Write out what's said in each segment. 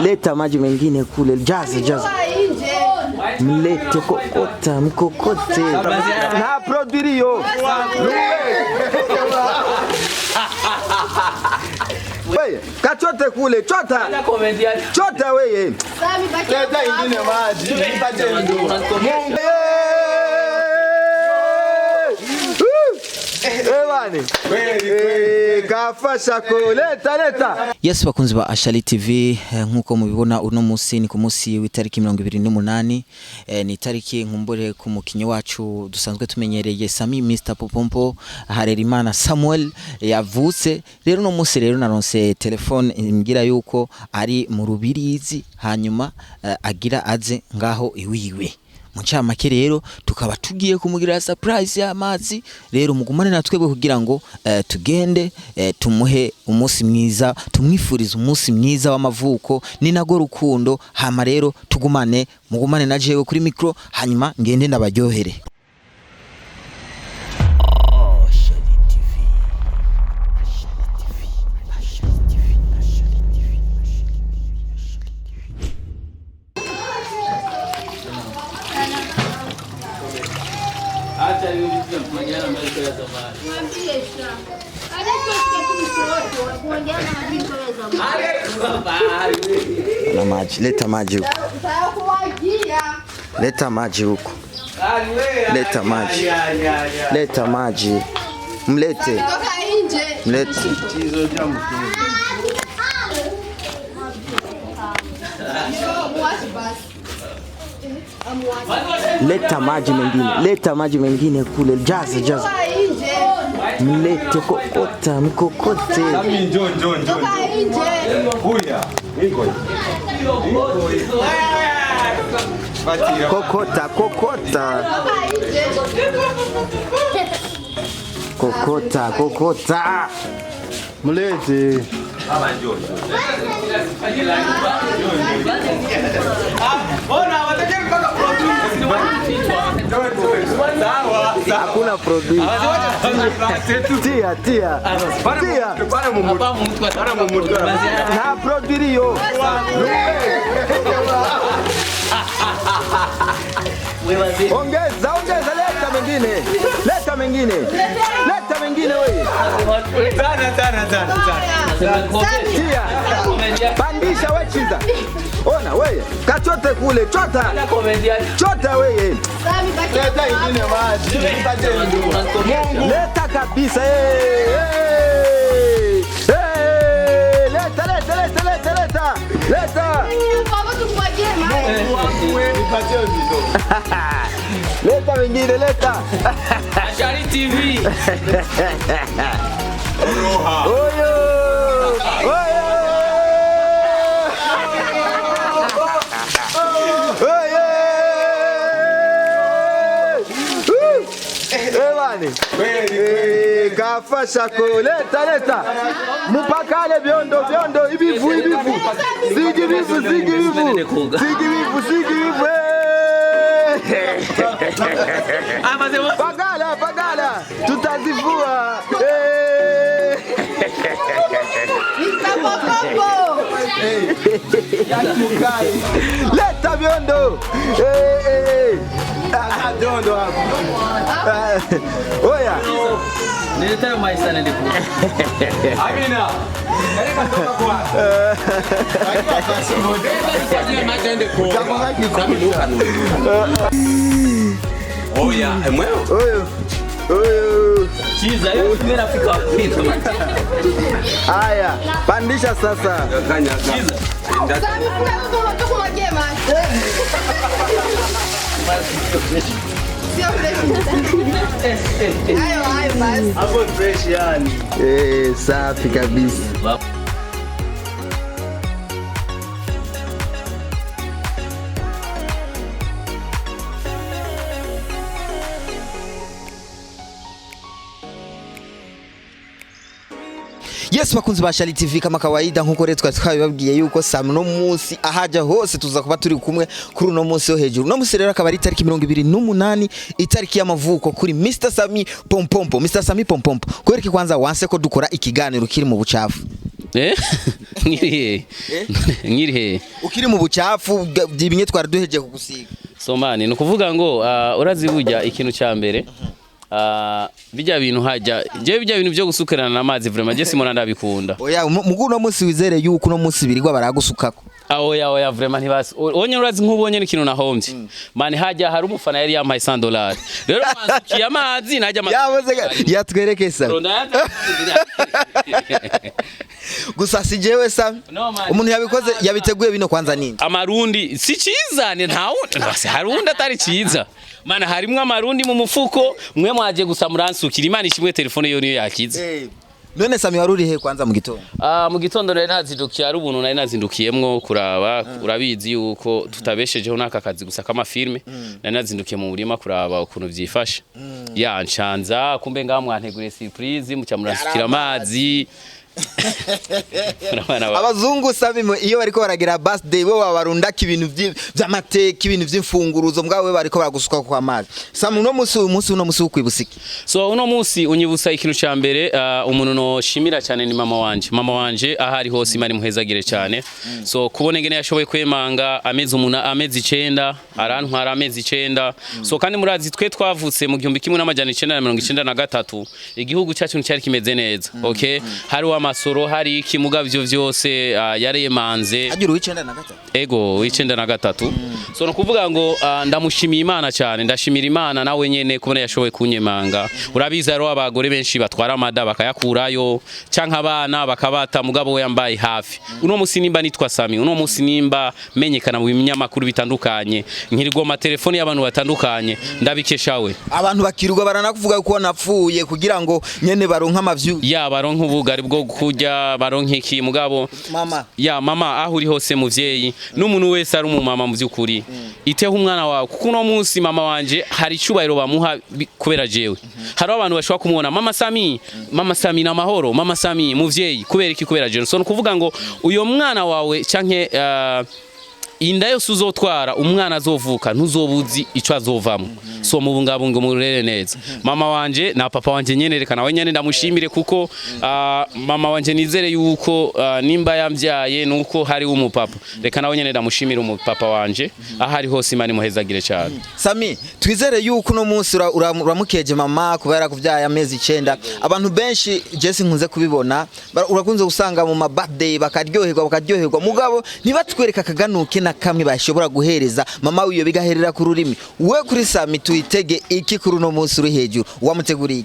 Leta maji mengine kule. Jaza. Mlete kokota, mkokote. Na produirio. Wewe, kachote kule, chota. Chota wewe. Leta ingine maji. Leta. Yes, bakunzi ba Ashali TV, nkuko mubibona uno musi ni ku musi w'itariki 28, ni tariki nkumbure ku mukinyi wacu dusanzwe tumenyereye Sammy Pompompo Harerimana Samuel yavutse. Rero no musi rero naronse telefone imbwira yuko ari mu Rubirizi, hanyuma agira aze ngaho iwiwe. Muncamake rero tukaba tugiye kumugira surprise y'amazi. Rero mugumane natwebwe kugira ngo tugende tumuhe umunsi mwiza, tumwifuriza umunsi mwiza w'amavuko ni nago rukundo. Hama rero mugumane na jewe kuri micro, hanyuma ngende ndabaryohere. Na maji, leta maji huko. Leta maji huko. Leta maji. Mlete. Leta maji mengine kule. Jaza. Mlete kokota, mkokote. Njoo. Huya. Kokota. Mlete. Hakuna produit. Tia. Na produirio. Ongeza leta mengine wewe. Tia. Pandisha wewe chiza. Ona wewe, kachote kule, chota wewe. Leta ingine maji. Leta kabisa. Leta. Leta wengine, leta. Ashali TV. Oyo. Kafasha ko leta. Mupakale vyondo ibivu. Sigi vivu. Pagala. Tutazivua. Leta vyondo. Vyondo hapo. Oya. Nilitaka maisha nende kwa. Amina. Nenda kutoka kwa. Oya, Oyo. Chiza, yo kimera fika pita. Haya, pandisha sasa. Chiza. Sammy Pompompo kwa magema. Ayo basi. Hapo fresh yani. Safi kabisa. Yes, bakunzi ba Ashali TV, kama kawaida nkuko rero twabibabwiye yuko Sammy no munsi ahaja hose tuza kuba turi kumwe kuri uno munsi yo hejuru. No munsi rero akaba ari tariki 28, itariki y'amavuko kuri Mr. Sammy Pompompo. Mr. Sammy Pompompo, kwereka kwanza wanse ko dukora ikiganiro kiri mu bucafu. Nkirihe ukiri mu bucafu bimwe twari duheje kugusiga somani no kuvuga ngo uraziburya ikintu cya mbere bijya bintu hajya je bijya bintu byo gusukerana n'amazi vraiment je simona ndabikunda oya muguno munsi wizere yuko no munsi birirwa baragusukako oya vraiment ntibasi onye urazi nk'ubonye n'ikintu nahombye mani hajya hari umufana yari yampaye $100 rero manzukiye amazi najya yavuze yatwereke sa gusa sijewe sa umuntu yabikoze yabiteguye bino kwanza nini amarundi si ciza ni ntawo harundi atari ciza mana harimwe amarundi mu mufuko mwe mwaje gusa muransukira imana ishimwe telefone yo niyo yakize none Sami waruri he kwanza mu gitondo mu gitondo rero nazindukiye ari ubuntu nari nazindukiyemwo kuraba urabizi yuko tutabeshejeho naka kazi gusa kama filme nari nazindukiye mu burima kuraba ukuntu vyifashe ya nshanza kumbe ngamwantegure surprise mucya muransukira amazi abazungu Sami iyo bariko baragira birthday bo babarundaka ibintu by'amateka ibintu by'imfunguruzo mbwawe bariko baragusuka kwa amazi Sami uno musi ukwibusiki so uno musi unyibusa ikintu cya mbere umuntu no shimira cyane ni mama wanje ahari hose imari muhezagire cyane so kubona ngene yashoboye kwemanga amezi 9 arantwara amezi 9 so kandi murazi twe twavutse mu 1993 igihugu cyacu cyari kimeze neza okay hari amasoro hari ikimuga byo byose yaremanze agira w'icenda na gatatu so no kuvuga ngo ndamushimiye Imana cyane ndashimira Imana nawe nyene kubona yashoboye kunyemanga urabiza ro abagore benshi batwara amada bakayakurayo canka abana bakabata mugabo we yambaye hafi uno musi nimba nitwa Sami uno musi nimba menyekana mu binyamakuru bitandukanye nkirigwa ama telefone y'abantu batandukanye ndabikeshawe abantu bakirugwa baranakuvuga ko napfuye kugira ngo nyene baronka amavyu ya baronka ubugari bwo kujya baronka iki mugabo mama aho uri hose muvyeyi n'umuntu wese ari umumama mu byukuri iteho umwana wawe kuko uno munsi mama wanje hari cyubahiro bamuha kubera jewe hari abantu bashobora kumubona mama Sami na mahoro mama Sami muvyeyi kubera iki kubera jewe so kuvuga ngo uyo mwana wawe canke inda yose uzotwara umwana azovuka ntuzobuzi ico azovamo so mubungabunga murere neza mama wanje na papa wanje nyene reka nawe nyene ndamushimire kuko mama wanje nizere yuko nimba yambyaye nuko hari umupapa reka nawe nyene ndamushimire umupapa wanje ahari hose imani muhezagire cyane Sami twizere yuko no munsi uramukeje mama kubera kuvyaye amezi 9 abantu benshi Jesse nkunze kubibona urakunze gusanga mu birthday bakaryoherwa mugabo ntibatwereka kaganuke kamwe bashobora guhereza mama wiyo bigaherera ku rurimi we kuri Sami tuyitege iki kuri no munsi uri hejuru wamuteguriye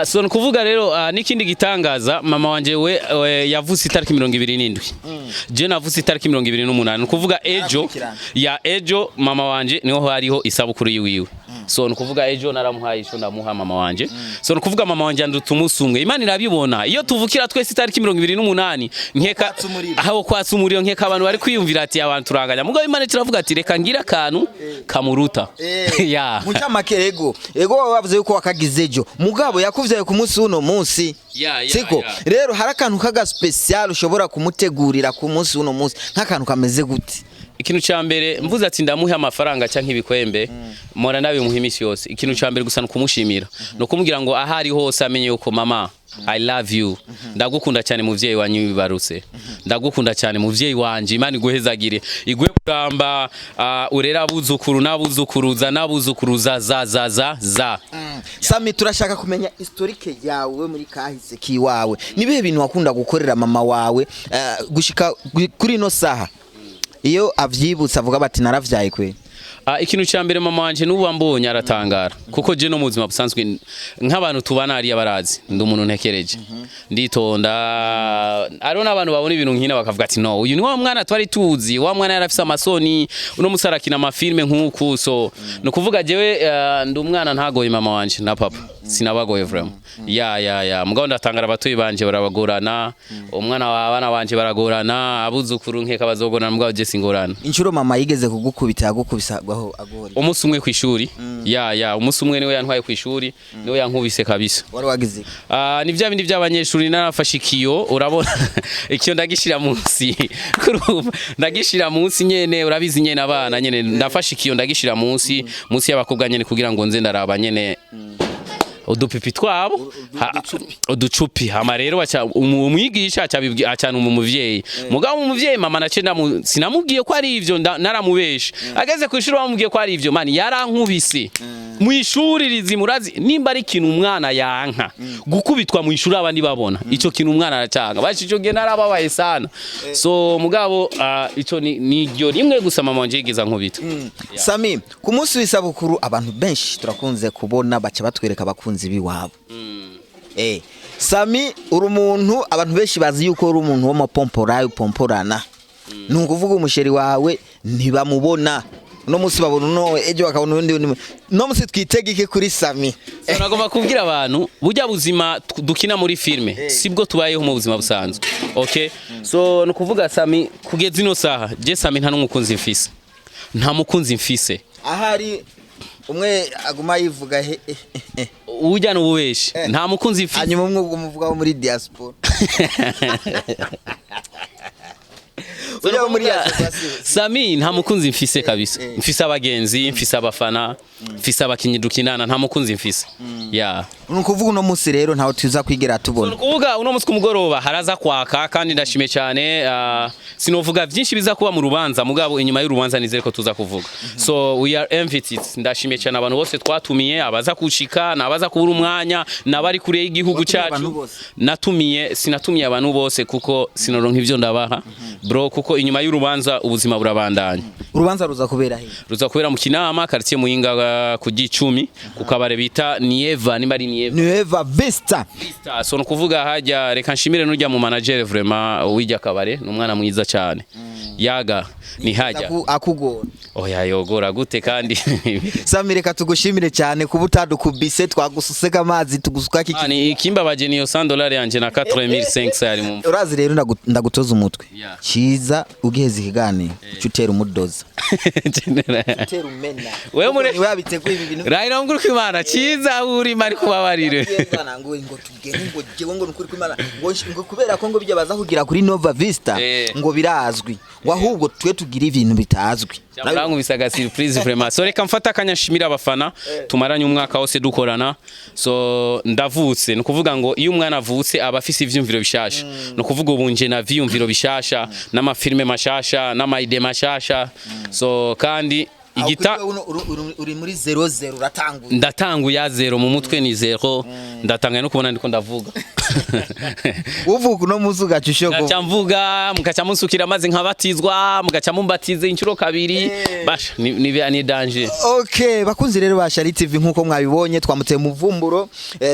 so nkuvuga rero nikindi gitangaza mama wanje we yavuze itariki 27 je navuze itariki 28 nkuvuga ejo mama wanje niho hariho isabukuru yiwe so nkuvuga ejo naramuhaye ico ndamuha mama wanje so nkuvuga mama wanje ndutumusunge imana irabibona iyo tuvukira twese itariki 28 nkeka aho kwatsa umuriro nkeka abantu bari kwiyumvira ati abantu turanganya mugabo imana tiravuga ati reka ngira akantu kamuruta ya mucamake ego bavuze yuko wakagize ejo mugabo yakuvyaye ku munsi uno munsi siko rero hari akantu kaga special ushobora kumutegurira ku munsi uno munsi nk'akantu kameze gute ikintu cya mbere mvuze ati ndamuhe amafaranga cyangwa ibikwembe mora nabi muhimisi yose ikintu cya mbere gusa no kumushimira no kumubwira ngo ahari hose amenye yuko mama I love you ndagukunda cyane muvyeyi wanyu bibarutse ndagukunda cyane muvyeyi wanje imana iguhezagire igwe kuramba urera abuzukuru nabuzukuruza nabuzukuruza za Sami turashaka kumenya historique yawe muri kahise kiwawe nibihe bintu wakunda gukorera mama wawe gushika kuri no saha iyo avyibutsa avuga bati naravyaye kwe ikintu cya mbere mama wanje n'ubu ambonye aratangara kuko je no mu buzima busanzwe nk'abantu tubana ari abarazi ndi umuntu ntekereje nditonda arona abantu babona ibintu nkina bakavuga ati no uyu ni wa mwana twari tuzi wa mwana yarafise amasoni uno musarakina amafilme nk'uku so no kuvuga jewe ndi umwana ntagoye mama wanje na papa sinabagoye vraiment ya mugabo ndatangara abatoyi banje barabagorana umwana w'abana banje baragorana abuzukuru nkeka bazogorana mugabo je singorana inshuro mama yigeze kugukubita yagukubisa agahora umunsi umwe kwishuri ya umunsi umwe niwe yantwaye kwishuri niwe yankubise kabisa wari wagize ni bya bindi by'abanyeshuri narafashe ikiyo urabona ikiyo ndagishira munsi ndagishira munsi nyene urabizi nyene abana nyene ndafashe ikiyo ndagishira munsi y'abakobwa nyene kugira ngo nze ndaraba nyene udupipi twabo uducupi hama rero umwigisha acana umuvyeyi mugabo umuvyeyi mama nace sinamubwiye ko ari ivyo naramubesha ageze ku ishuri bamubwiye ko ari ivyo mani yarankubise mu ishuri rizimurazi nimba ari kintu umwana yanka gukubitwa mu ishuri abandi babona ico kintu umwana aracanga bacico ge narababaye sana so mugabo ico ni iryo rimwe gusa mama wanje yigeza nkubita Sammy ku munsi w'isabukuru abantu benshi turakunze kubona baca batwereka abakunzi biwabo Sammy uri umuntu abantu benshi bazi yuko uri umuntu w'amapomporayo pomporana nukuvuga umusheri wawe ntibamubona no musi babona no ejo bakabona undi no musi twitegeke kuri Sammy nagomba kubwira abantu burya buzima dukina muri filme sibwo tubayeho mu buzima busanzwe okay so nukuvuga Sammy kugeza ino saha je Sammy nta n'umukunzi mfise nta mukunzi mfise ahari umwe aguma yivuga ujya n'ububeshi nta mukunzi mfise hanyuma umwe umuvuga muri diaspora Ujya muri Sammy nta mukunzi mfise kabisa mfise abagenzi mfise abafana mfise abakinyi dukinana nta mukunzi mfise nukuvuga uno musi rero ntaho tuza kwigera tubona nukuvuga uno musi kumugoroba haraza kwaka kandi ndashime cyane sinovuga byinshi biza kuba mu rubanza mugabo inyuma y'urubanza nizere ko tuza kuvuga so we are invited ndashime cyane abantu bose twatumiye abaza kushika nabaza kubura umwanya nabari kure y'igihugu cyacu sinatumiye abantu bose kuko sinoronka ivyo ndabaha bro kuko inyuma y'urubanza ubuzima burabandanya urubanza ruza kubera he ruza kubera mu Kinama quartier Muyinga ku Gicumi kukabare bita Nieva nimba ari Nieva Vista so no kuvuga hajya reka nshimire n'ujya mu manager vraiment wijya kabare n'umwana mwiza cyane yaga ni hajya akugora oya yogora gute kandi Sammy reka tugushimire cyane kuba utadukubise twagususeka amazi tugusuka kiki ni ikimbabaje niyo $100 yanje na 4500 yari mu urazi rero ndagutoza umutwe ciza ugiheze ikigane cyutera umudoza cyutera umena wewe muri wabiteguye ibi bintu raira nguruka imana ciza uri mari kubabarire ngo tugere ngo jewe ngo nukuri kwimana ngo kubera ko ngo bijya baza kugira kuri Nova Vista ngo birazwi wahubwo twe tugira ibintu bitazwi Jamrangu bisaga surprise vraiment so reka mfata akanyashimira abafana tumaranye umwaka wose dukorana so ndavutse nukuvuga ngo iyo umwana avutse aba afise ivyumviro bishasha nukuvuga ubunje na vyumviro bishasha n'amafilme mashasha n'amaide mashasha so kandi igita uri muri 00 uratanguye ndatanguye ya 0 mu mutwe ni 0 ndatangaye no kubona ndiko ndavuga uvuga no muzuga cyushoko gacha mvuga mugacha musukira maze nkabatizwa mugacha mumbatize inshuro kabiri basha ni danger okay bakunzi rero ba Shari TV nkuko mwabibonye twamuteye muvumburo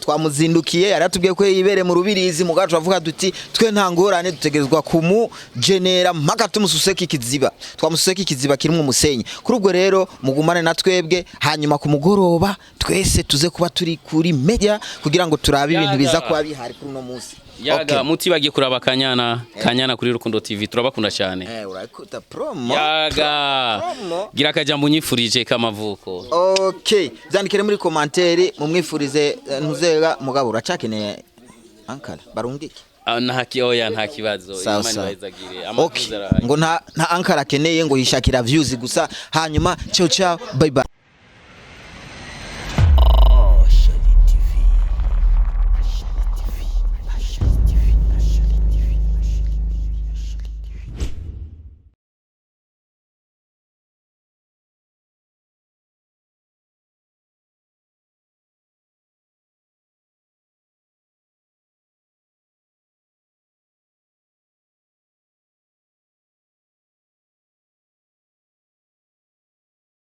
twamuzindukiye yaratubwiye ko yibere mu rubirizi mugacu avuga duti twe nta ngorane dutegerezwa kumu genera mpaka tumususeka ikiziba twamususeka ikiziba kirimo umusenyi kuri ubwo rero mugumane na twebwe hanyuma ku mugoroba twese tuze kuba turi kuri media kugira ngo turabe ibintu biza kuba bihari kuri no munsi yaga muti bagiye kuraba kanyana kuri Rukundo TV turabakunda cyane urakuta promo yaga gira kajambo nyifurije kamavuko okay byandikire muri commentaire mumwifurize ntuzega mugabo uracakeneye ankara barungike nta kibazo imani bayizagire ngo nta ankara akeneye ngo yishakira views gusa hanyuma ciao bye bye